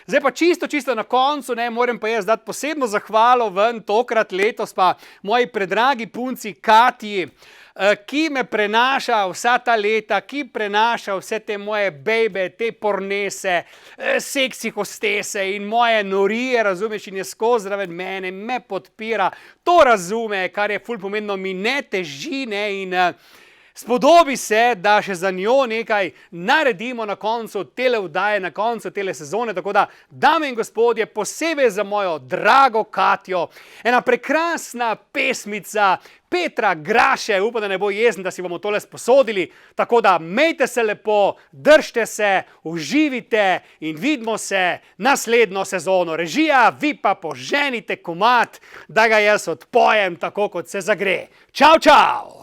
Zdaj pa čisto na koncu, moram pa jaz dati posebno zahvalo ven, tokrat letos pa moji predragi punci Katji, ki me prenaša vsa ta leta, ki prenaša vse te moje bejbe, te pornese, seksi hostese in moje norije, razumeš, in je skozi zraven mene, me podpira, to razume, kar je ful pomembno, mi ne teži, in spodobi se, da še za njo nekaj naredimo na koncu tele vdaje, na koncu tele sezone, tako da, dame in gospodje, posebej za mojo drago Katjo, ena prekrasna pesmica Petra Graše, upam, da ne bo jezen, da si bomo tole sposodili, tako da mejte se lepo, držite se, uživite in vidimo se naslednjo sezono. Režija, vi pa poženite komad, da ga jaz odpojem tako, kot se zagre. Čau, čau!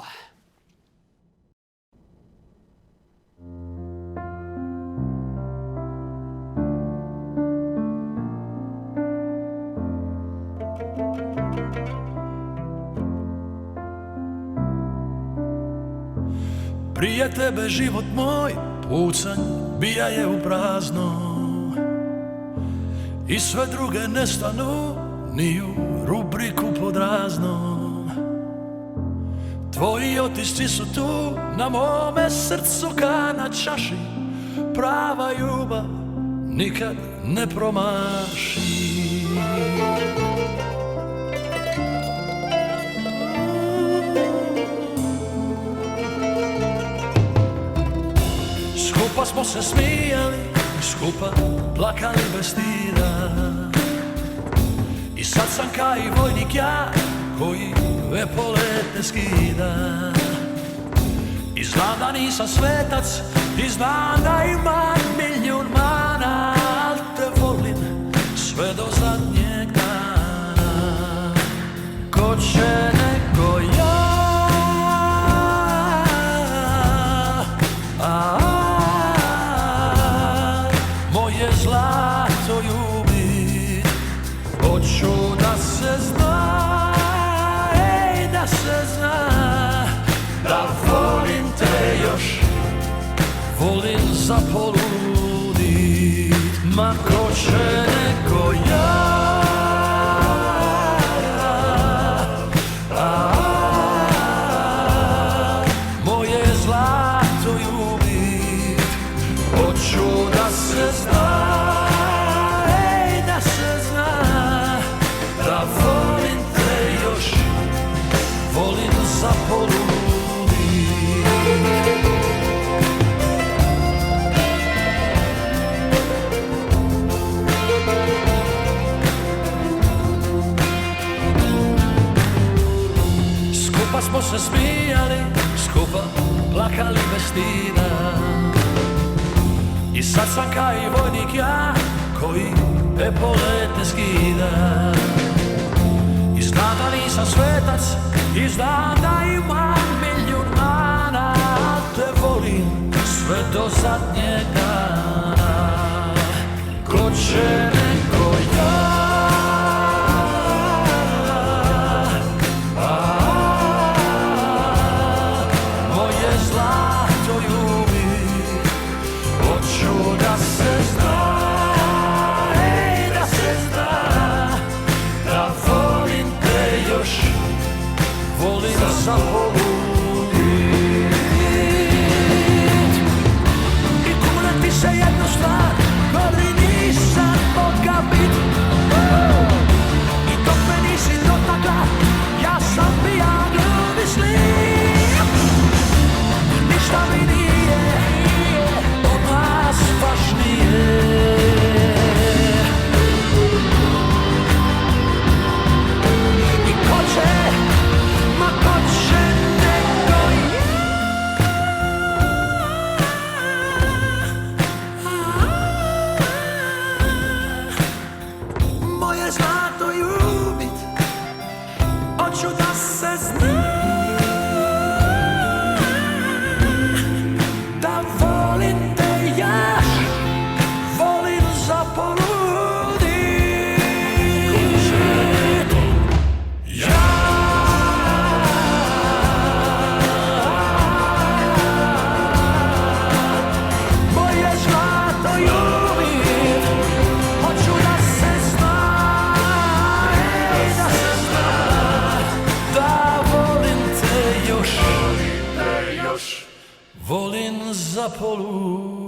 Prije tebe život moj pucanj bija je u prazno i sve druge nestanu ni u rubriku pod razno. Tvoji otisci su tu na mome srcu ka na čaši, prava ljubav nikad ne promaši. Skupa smo se smijali, skupa plakali bez stida. I sad sam ka i vojnik ja, koji epolet ne skida. I znam da nisam svetac, i znam da imam milijun mana, al te volim sve do zadnjeg dana. Ko će nego ja, zlato ljubit, hoću da se zna, da se zna, da volim te još, volim zapoludit, ma ko će nego ja. Moje zlato ljubit, hoću da se zna, skupa smo se smijali, skupa plakali bez stida. I sad sam ka i vojnik ja, koji epolet ne skida. I znam da nisam svetac, i znam da imam milijun mana, te volim sve do zadnjeg dana. Ko će nego ja, moje zlato ljubit, hoću da se zna, da se zna, da volim te još, volim zapoludit. I kuneti se jednu stvar, koji nisam mogao bit, i dok me nisi dotakla, ja sam pijan ljubi slim. Ništa mi nije od nas važnije. I ko će, ma ko će nego moje zlato ljubit, hoću da se zna, da volim te ja, volim zapoludit. Ja, moje zlato ljubit, Zapolu.